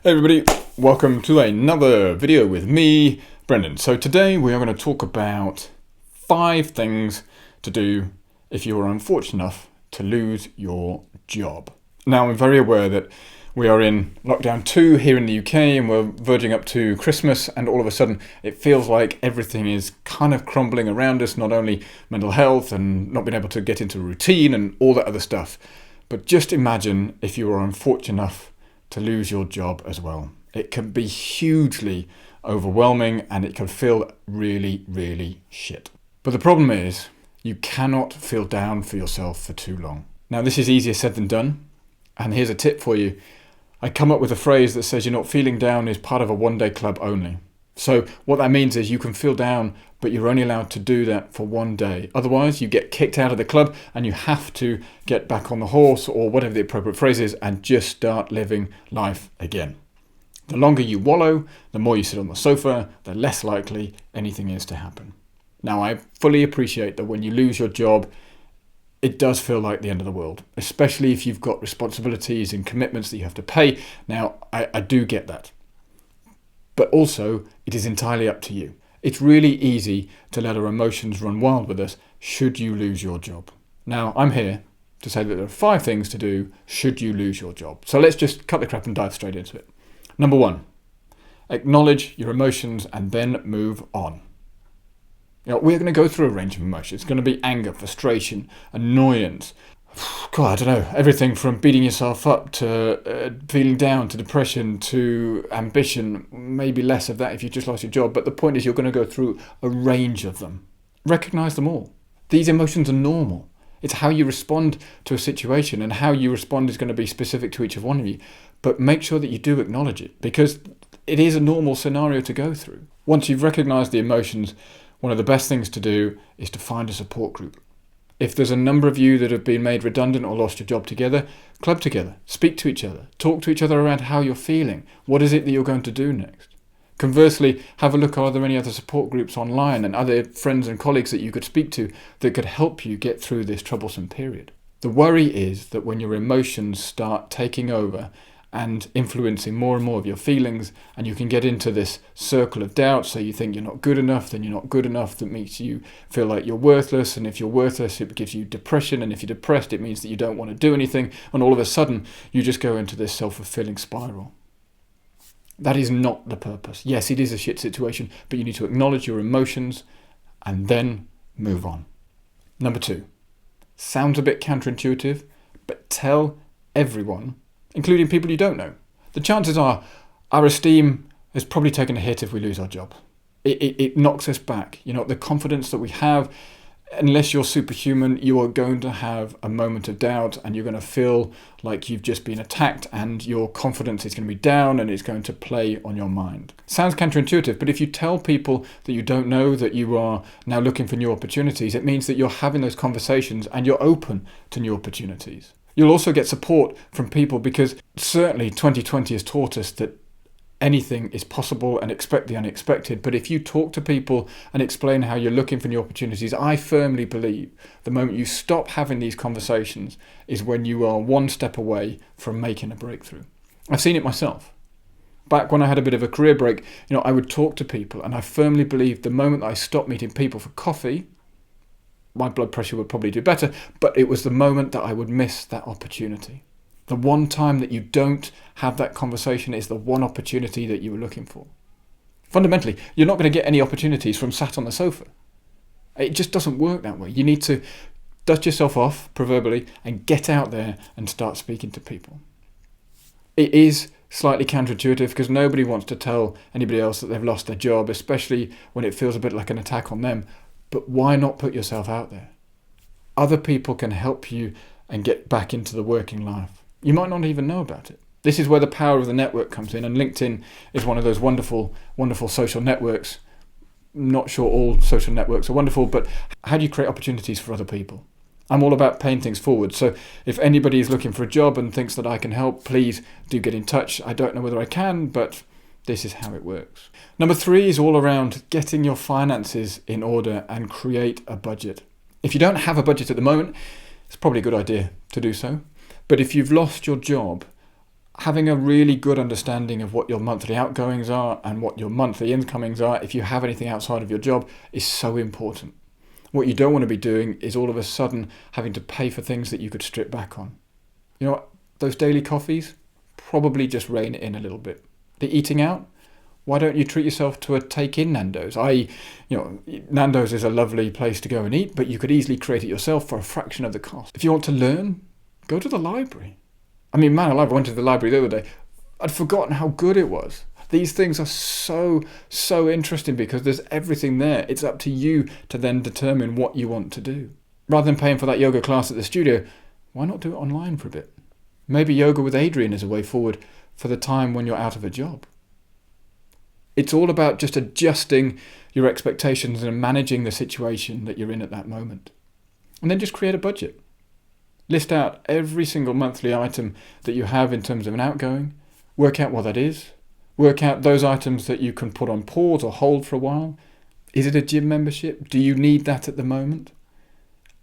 Hey everybody, welcome to another video with me, Brendan. So today we are going to talk about 5 things to do if you are unfortunate enough to lose your job. Now I'm very aware that we are in lockdown 2 here in the UK and we're verging up to Christmas, and all of a sudden it feels like everything is kind of crumbling around us, not only mental health and not being able to get into routine and all that other stuff. But just imagine if you are unfortunate enough to lose your job as well. It can be hugely overwhelming and it can feel really, really shit. But the problem is, you cannot feel down for yourself for too long. Now this is easier said than done, and here's a tip for you. I come up with a phrase that says you're not feeling down is part of a one-day club only. So what that means is you can feel down, but you're only allowed to do that for one day. Otherwise, you get kicked out of the club and you have to get back on the horse, or whatever the appropriate phrase is, and just start living life again. The longer you wallow, the more you sit on the sofa, the less likely anything is to happen. Now, I fully appreciate that when you lose your job, it does feel like the end of the world, especially if you've got responsibilities and commitments that you have to pay. Now, I do get that. But also, it is entirely up to you. It's really easy to let our emotions run wild with us should you lose your job. Now, I'm here to say that there are 5 things to do should you lose your job. So let's just cut the crap and dive straight into it. Number 1, acknowledge your emotions and then move on. We're going to go through a range of emotions. It's going to be anger, frustration, annoyance. God, I don't know, everything from beating yourself up to feeling down to depression to ambition, maybe less of that if you just lost your job. But the point is, you're going to go through a range of them. Recognize them all. These emotions are normal. It's how you respond to a situation, and how you respond is going to be specific to each of one of you. But make sure that you do acknowledge it, because it is a normal scenario to go through. Once you've recognized the emotions, one of the best things to do is to find a support group. If there's a number of you that have been made redundant or lost your job together, club together, speak to each other, talk to each other around how you're feeling. What is it that you're going to do next? Conversely, have a look, are there any other support groups online and other friends and colleagues that you could speak to that could help you get through this troublesome period? The worry is that when your emotions start taking over and influencing more and more of your feelings, and you can get into this circle of doubt, so you think you're not good enough, then you're not good enough, that makes you feel like you're worthless, and if you're worthless it gives you depression, and if you're depressed it means that you don't want to do anything, and all of a sudden you just go into this self-fulfilling spiral. That is not the purpose. Yes, it is a shit situation, but you need to acknowledge your emotions and then move on. Number 2, sounds a bit counterintuitive, but tell everyone, including people you don't know. The chances are our esteem is probably taken a hit if we lose our job. It knocks us back. The confidence that we have, unless you're superhuman, you are going to have a moment of doubt, and you're going to feel like you've just been attacked, and your confidence is going to be down, and it's going to play on your mind. Sounds counterintuitive, but if you tell people that you don't know that you are now looking for new opportunities, it means that you're having those conversations and you're open to new opportunities. You'll also get support from people, because certainly 2020 has taught us that anything is possible and expect the unexpected. But if you talk to people and explain how you're looking for new opportunities, I firmly believe the moment you stop having these conversations is when you are one step away from making a breakthrough. I've seen it myself. Back when I had a bit of a career break, I would talk to people, and I firmly believe the moment that I stopped meeting people for coffee, my blood pressure would probably do better, but it was the moment that I would miss that opportunity. The one time that you don't have that conversation is the one opportunity that you were looking for. Fundamentally, you're not going to get any opportunities from sat on the sofa. It just doesn't work that way. You need to dust yourself off, proverbially, and get out there and start speaking to people. It is slightly counterintuitive, because nobody wants to tell anybody else that they've lost their job, especially when it feels a bit like an attack on them. But why not put yourself out there? Other people can help you and get back into the working life. You might not even know about it. This is where the power of the network comes in, and LinkedIn is one of those wonderful, wonderful social networks. Not sure all social networks are wonderful, but how do you create opportunities for other people? I'm all about paying things forward. So if anybody is looking for a job and thinks that I can help, please do get in touch. I don't know whether I can, but this is how it works. Number 3 is all around getting your finances in order and create a budget. If you don't have a budget at the moment, it's probably a good idea to do so. But if you've lost your job, having a really good understanding of what your monthly outgoings are and what your monthly incomings are, if you have anything outside of your job, is so important. What you don't want to be doing is all of a sudden having to pay for things that you could strip back on. You know what? Those daily coffees, probably just rein it in a little bit. The eating out, why don't you treat yourself to a take-in Nando's? Nando's is a lovely place to go and eat, but you could easily create it yourself for a fraction of the cost. If you want to learn, go to the library. I mean, man alive, I went to the library the other day. I'd forgotten how good it was. These things are so interesting because there's everything there. It's up to you to then determine what you want to do. Rather than paying for that yoga class at the studio, why not do it online for a bit? Maybe yoga with Adriene is a way forward for the time when you're out of a job. It's all about just adjusting your expectations and managing the situation that you're in at that moment. And then just create a budget. List out every single monthly item that you have in terms of an outgoing. Work out what that is. Work out those items that you can put on pause or hold for a while. Is it a gym membership? Do you need that at the moment?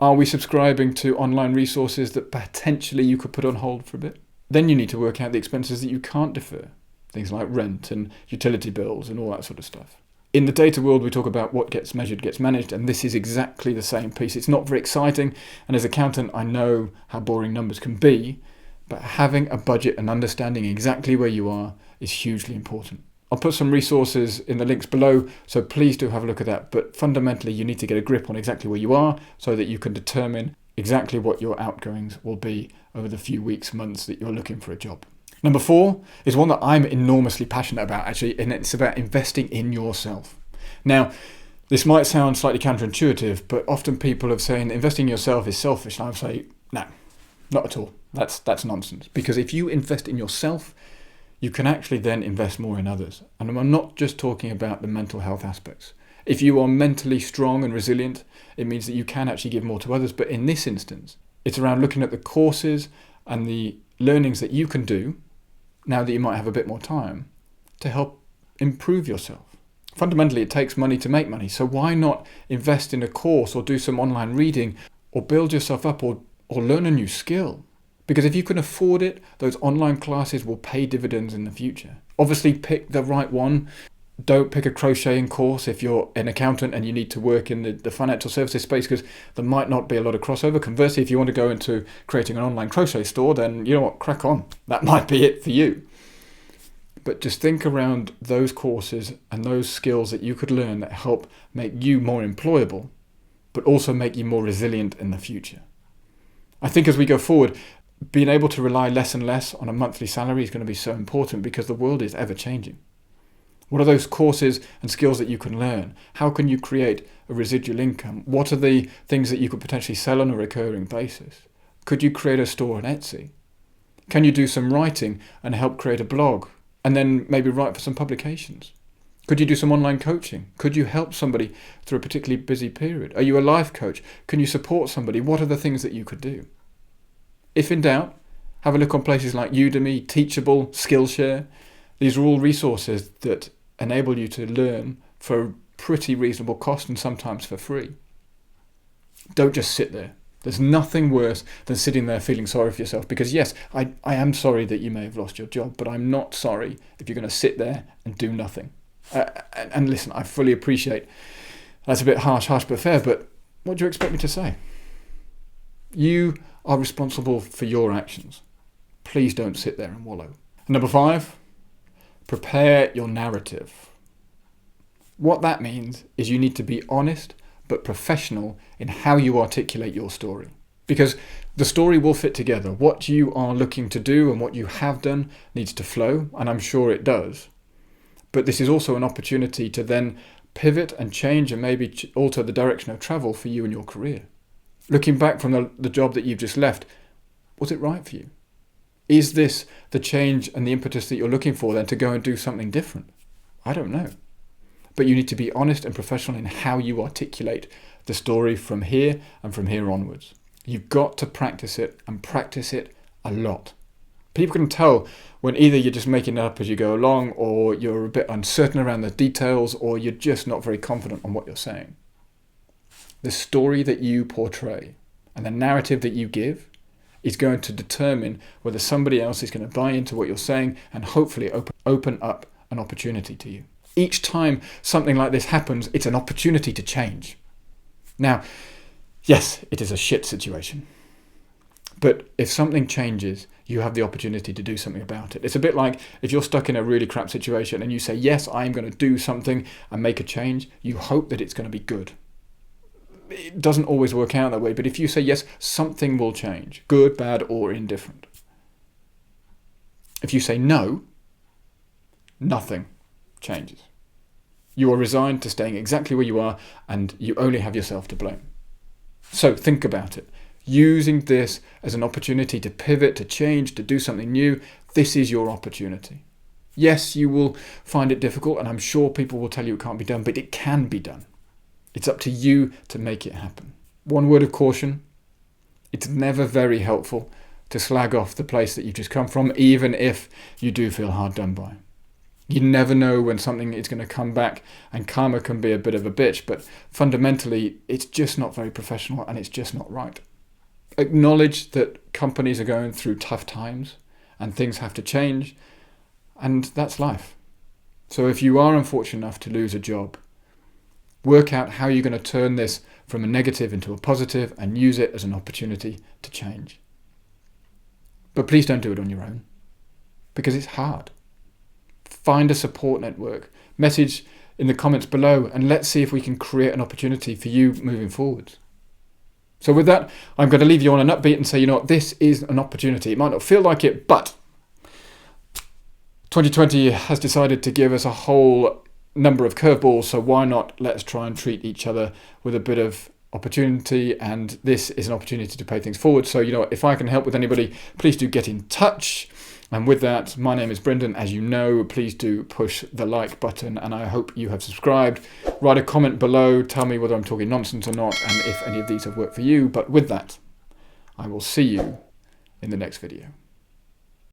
Are we subscribing to online resources that potentially you could put on hold for a bit? Then you need to work out the expenses that you can't defer. Things like rent and utility bills and all that sort of stuff. In the data world, we talk about what gets measured gets managed, and this is exactly the same piece. It's not very exciting, and as an accountant, I know how boring numbers can be, but having a budget and understanding exactly where you are is hugely important. I'll put some resources in the links below, so please do have a look at that. But fundamentally, you need to get a grip on exactly where you are so that you can determine exactly what your outgoings will be over the few weeks, months that you're looking for a job. Number 4 is one that I'm enormously passionate about, actually, and it's about investing in yourself. Now, this might sound slightly counterintuitive, but often people have saying investing in yourself is selfish. And I would say, no, not at all. That's nonsense. Because if you invest in yourself, you can actually then invest more in others. And I'm not just talking about the mental health aspects. If you are mentally strong and resilient, it means that you can actually give more to others. But in this instance, it's around looking at the courses and the learnings that you can do now that you might have a bit more time to help improve yourself. Fundamentally, it takes money to make money. So why not invest in a course or do some online reading or build yourself up or learn a new skill? Because if you can afford it, those online classes will pay dividends in the future. Obviously, pick the right one. Don't pick a crocheting course if you're an accountant and you need to work in the financial services space, because there might not be a lot of crossover. Conversely, if you want to go into creating an online crochet store, then you know what, crack on. That might be it for you. But just think around those courses and those skills that you could learn that help make you more employable, but also make you more resilient in the future. I think as we go forward, being able to rely less and less on a monthly salary is going to be so important because the world is ever changing. What are those courses and skills that you can learn? How can you create a residual income? What are the things that you could potentially sell on a recurring basis? Could you create a store on Etsy? Can you do some writing and help create a blog and then maybe write for some publications? Could you do some online coaching? Could you help somebody through a particularly busy period? Are you a life coach? Can you support somebody? What are the things that you could do? If in doubt, have a look on places like Udemy, Teachable, Skillshare. These are all resources that enable you to learn for a pretty reasonable cost and sometimes for free. Don't just sit there. There's nothing worse than sitting there feeling sorry for yourself, because yes, I am sorry that you may have lost your job, but I'm not sorry if you're going to sit there and do nothing. And listen, I fully appreciate that's a bit harsh but fair, but what do you expect me to say? You are responsible for your actions. Please don't sit there and wallow. Number 5, prepare your narrative. What that means is you need to be honest but professional in how you articulate your story. Because the story will fit together. What you are looking to do and what you have done needs to flow, and I'm sure it does. But this is also an opportunity to then pivot and change and maybe alter the direction of travel for you and your career. Looking back from the job that you've just left, was it right for you? Is this the change and the impetus that you're looking for then to go and do something different? I don't know. But you need to be honest and professional in how you articulate the story from here and from here onwards. You've got to practice it and practice it a lot. People can tell when either you're just making it up as you go along, or you're a bit uncertain around the details, or you're just not very confident on what you're saying. The story that you portray and the narrative that you give is going to determine whether somebody else is going to buy into what you're saying and hopefully open up an opportunity to you. Each time something like this happens, it's an opportunity to change. Now, yes, it is a shit situation. But if something changes, you have the opportunity to do something about it. It's a bit like if you're stuck in a really crap situation and you say, yes, I'm going to do something and make a change, you hope that it's going to be good. It doesn't always work out that way, but if you say, yes, something will change, good, bad, or indifferent. If you say no, nothing changes. You are resigned to staying exactly where you are, and you only have yourself to blame. So think about it. Using this as an opportunity to pivot, to change, to do something new, this is your opportunity. Yes, you will find it difficult, and I'm sure people will tell you it can't be done, but it can be done. It's up to you to make it happen. One word of caution, it's never very helpful to slag off the place that you've just come from, even if you do feel hard done by. You never know when something is going to come back, and karma can be a bit of a bitch, but fundamentally, it's just not very professional and it's just not right. Acknowledge that companies are going through tough times and things have to change, and that's life. So if you are unfortunate enough to lose a job, work out how you're going to turn this from a negative into a positive and use it as an opportunity to change. But please don't do it on your own, because it's hard. Find a support network, message in the comments below, and let's see if we can create an opportunity for you moving forward. So with that, I'm going to leave you on an upbeat and say, you know what, this is an opportunity. It might not feel like it, but 2020 has decided to give us a whole number of curveballs, so why not let's try and treat each other with a bit of opportunity, and this is an opportunity to pay things forward. So, you know, if I can help with anybody, please do get in touch. And with that, my name is Brendan. As you know, please do push the like button, and I hope you have subscribed. Write a comment below, tell me whether I'm talking nonsense or not, and if any of these have worked for you. But with that, I will see you in the next video.